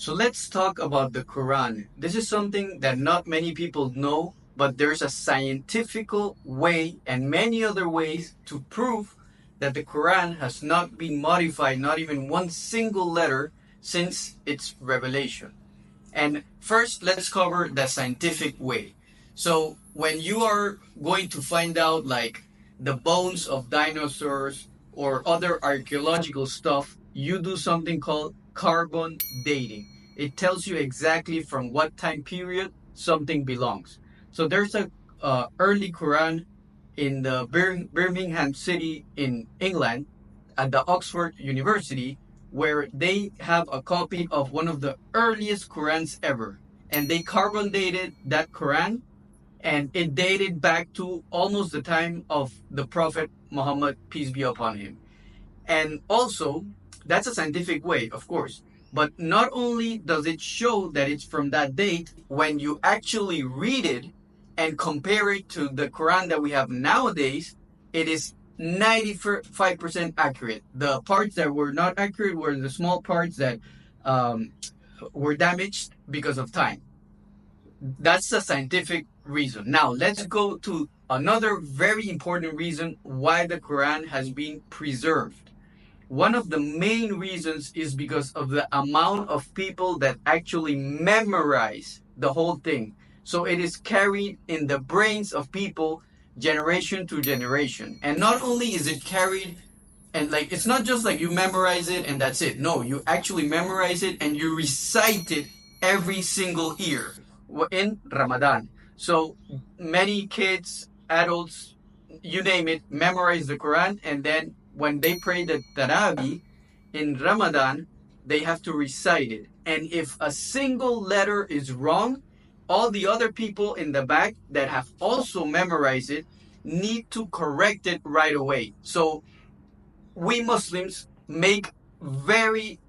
So let's talk about the Quran. This is something that not many people know, but there's a scientific way and many other ways to prove that the Quran has not been modified, not even one single letter, since its revelation. And first, let's cover the scientific way. So when you are going to find out like the bones of dinosaurs or other archaeological stuff, you do something called carbon dating. It tells you exactly from what time period something belongs. So there's a early Quran in the Birmingham city in England at the Oxford University, where they have a copy of one of the earliest Qurans ever. And they carbon dated that Quran, and it dated back to almost the time of the Prophet Muhammad, peace be upon him. And also, that's a scientific way, of course. But not only does it show that it's from that date, when you actually read it and compare it to the Quran that we have nowadays, it is 95% accurate. The parts that were not accurate were the small parts that um, were damaged because of time. That's the scientific reason. Now, let's go to another very important reason why the Quran has been preserved. One of the main reasons is because of the amount of people that actually memorize the whole thing. So it is carried in the brains of people generation to generation. And not only is it carried, and like it's not just like you memorize it and that's it. No, you actually memorize it and you recite it every single year in Ramadan. So many kids, adults, you name it, memorize the Quran, and then when they pray the Tarawih in Ramadan, they have to recite it. And if a single letter is wrong, all the other people in the back that have also memorized it need to correct it right away. So we Muslims make very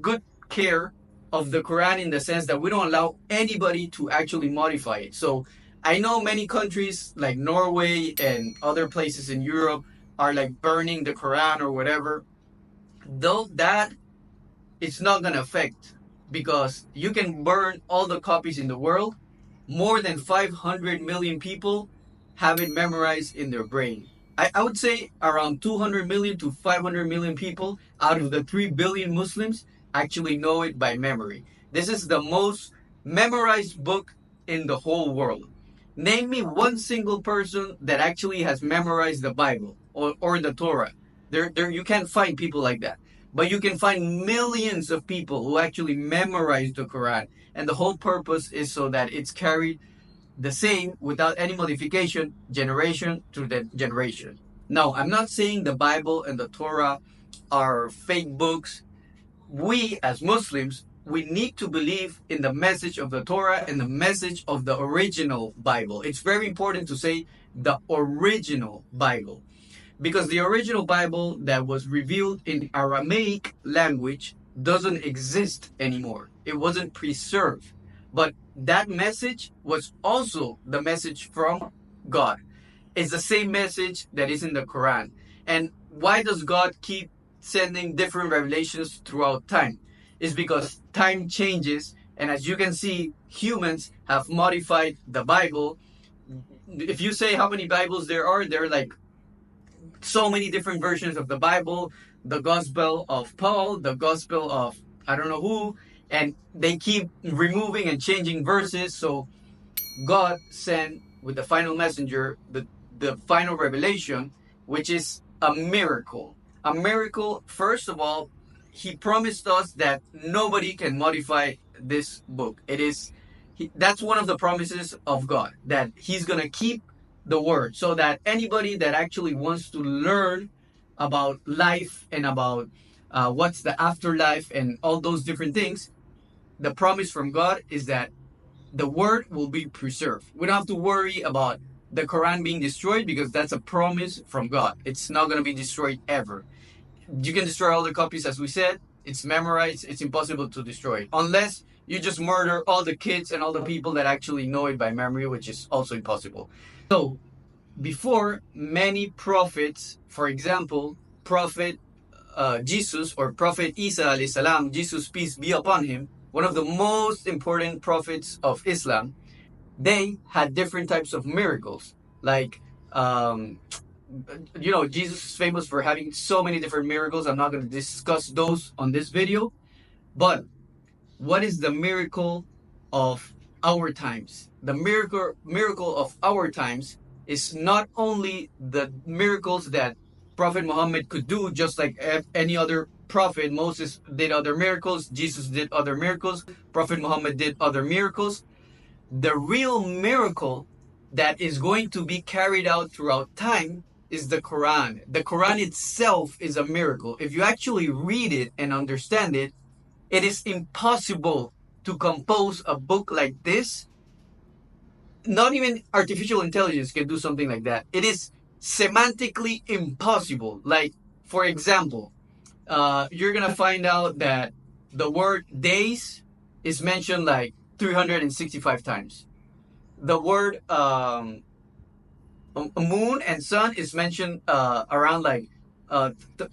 good care of the Quran in the sense that we don't allow anybody to actually modify it. So I know many countries like Norway and other places in Europe are like burning the Quran or whatever. Though that it's not going to affect, because you can burn all the copies in the world. More than 500 million people have it memorized in their brain. I would say around 200 million to 500 million people out of the 3 billion Muslims actually know it by memory. This is the most memorized book in the whole world. Name me one single person that actually has memorized the Bible or the Torah. You can't find people like that. But you can find millions of people who actually memorize the Quran. And the whole purpose is so that it's carried the same without any modification, generation to the generation. Now, I'm not saying the Bible and the Torah are fake books. We, as Muslims, we need to believe in the message of the Torah and the message of the original Bible. It's very important to say the original Bible, because the original Bible that was revealed in Aramaic language doesn't exist anymore. It wasn't preserved. But that message was also the message from God. It's the same message that is in the Quran. And why does God keep sending different revelations throughout time? It's because time changes, and as you can see, humans have modified the Bible. If you say how many Bibles there are like so many different versions of the Bible, the Gospel of Paul, the Gospel of I don't know who, and they keep removing and changing verses. So God sent with the final messenger the final revelation, which is a miracle. A miracle, first of all, he promised us that nobody can modify this book. That's one of the promises of God, that he's going to keep the word, so that anybody that actually wants to learn about life and about what's the afterlife and all those different things, the promise from God is that the word will be preserved. We don't have to worry about the Quran being destroyed, because that's a promise from God. It's not going to be destroyed ever. You can destroy all the copies, as we said. It's memorized. It's impossible to destroy, unless you just murder all the kids and all the people that actually know it by memory, which is also impossible. So, before, many prophets, for example, Prophet Jesus or Prophet Isa alayhi salam, Jesus peace be upon him, one of the most important prophets of Islam, they had different types of miracles. Like, Jesus is famous for having so many different miracles. I'm not going to discuss those on this video. But what is the miracle of our times? The miracle of our times is not only the miracles that Prophet Muhammad could do, just like any other prophet. Moses did other miracles, Jesus did other miracles, Prophet Muhammad did other miracles. The real miracle that is going to be carried out throughout time is the Quran. The Quran itself is a miracle. If you actually read it and understand it, it is impossible to compose a book like this. Not even artificial intelligence can do something like that. It is semantically impossible. Like, for example, you're going to find out that the word days is mentioned like 365 times. The word moon and sun is mentioned around like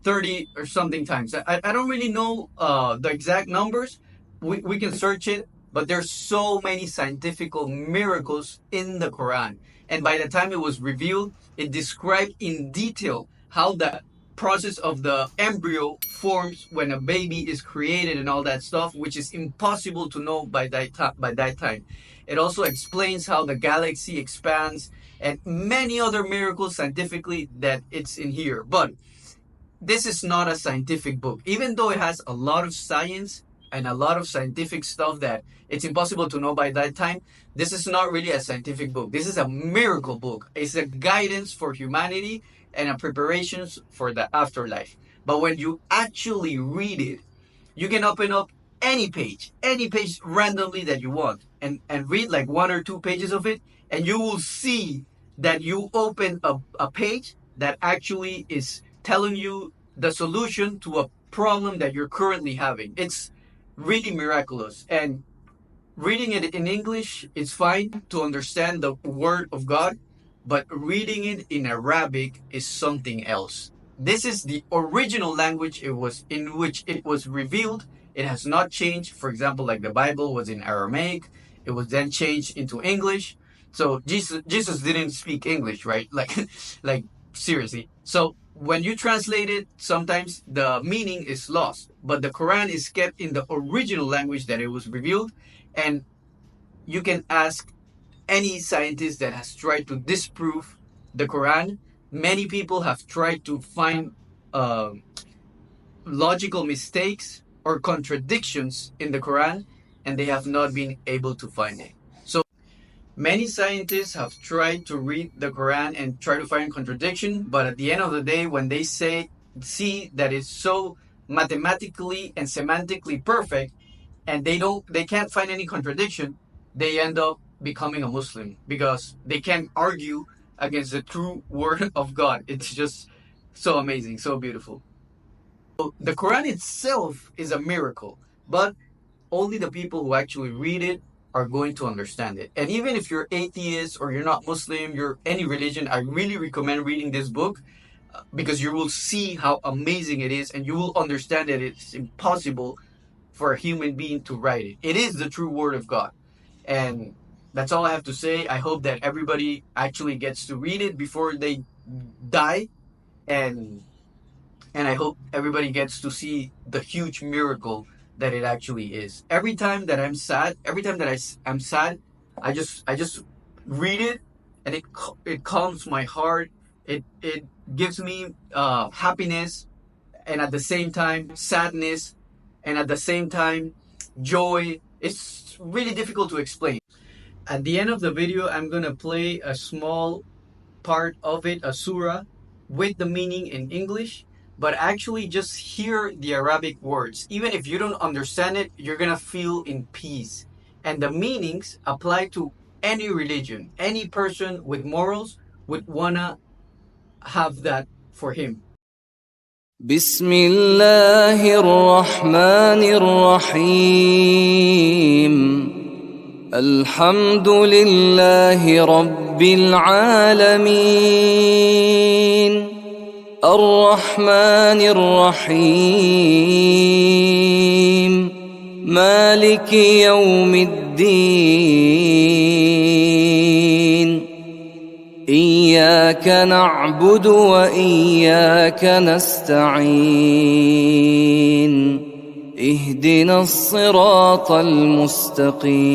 30 or something times. I don't really know the exact numbers. We can search it, but there's so many scientific miracles in the Quran. And by the time it was revealed, it described in detail how the process of the embryo forms when a baby is created and all that stuff, which is impossible to know by that time. It also explains how the galaxy expands and many other miracles scientifically that it's in here. But this is not a scientific book, even though it has a lot of science and a lot of scientific stuff that it's impossible to know by that time. This is not really a scientific book. This is a miracle book. It's a guidance for humanity and a preparations for the afterlife. But when you actually read it, you can open up any page randomly that you want and read like 1 or 2 pages of it, and you will see that you open a page that actually is telling you the solution to a problem that you're currently having. It's really miraculous. And reading it in English is fine to understand the word of God, but reading it in Arabic is something else. This is the original language in which it was revealed. It has not changed. For example, like the Bible was in Aramaic, it was then changed into English. So Jesus didn't speak English, right? Like seriously. So when you translate it, sometimes the meaning is lost, but the Quran is kept in the original language that it was revealed. And you can ask any scientist that has tried to disprove the Quran. Many people have tried to find logical mistakes or contradictions in the Quran, and they have not been able to find it. So many scientists have tried to read the Quran and try to find contradiction, but at the end of the day, when they see that it's so mathematically and semantically perfect, and they can't find any contradiction, they end up becoming a Muslim because they can't argue against the true word of God. It's just so amazing, so beautiful. So the Quran itself is a miracle, but only the people who actually read it are going to understand it. And even if you're atheist or you're not Muslim, you're any religion, I really recommend reading this book because you will see how amazing it is, and you will understand that it's impossible for a human being to write it. It is the true word of God. And that's all I have to say. I hope that everybody actually gets to read it before they die. And I hope everybody gets to see the huge miracle that it actually is. Every time that I'm sad, I'm sad, I just read it, and it calms my heart. It gives me happiness, and at the same time sadness, and at the same time joy. It's really difficult to explain. At the end of the video, I'm gonna play a small part of it, a surah, with the meaning in English, but actually just hear the Arabic words. Even if you don't understand it, you're gonna feel in peace. And the meanings apply to any religion. Any person with morals would wanna have that for him. بسم الله الرحمن الرحيم الحمد لله رب العالمين الرحمن الرحيم مالك يوم الدين إياك نعبد وإياك نستعين اهدنا الصراط المستقيم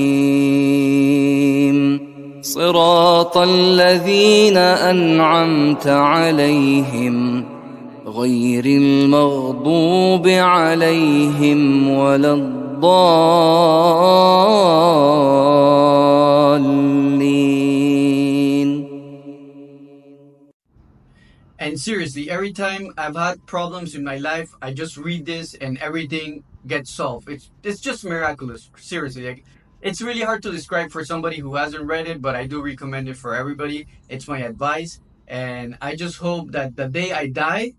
صراط الذين أنعمت عليهم غير المغضوب عليهم ولا الضالين. And seriously, every time I've had problems in my life, I just read this and everything gets solved. It's just miraculous. Seriously, like it's really hard to describe for somebody who hasn't read it, but I do recommend it for everybody. It's my advice, and I just hope that the day I die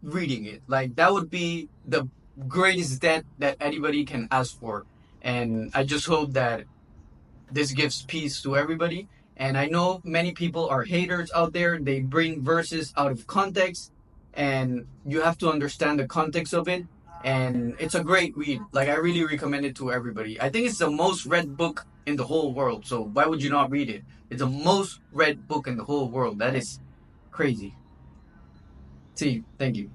reading it. Like that would be the greatest death that anybody can ask for. And I just hope that this gives peace to everybody. And I know many people are haters out there. They bring verses out of context, and you have to understand the context of it. And it's a great read. Like, I really recommend it to everybody. I think it's the most read book in the whole world. So, why would you not read it? It's the most read book in the whole world. That is crazy. See, thank you.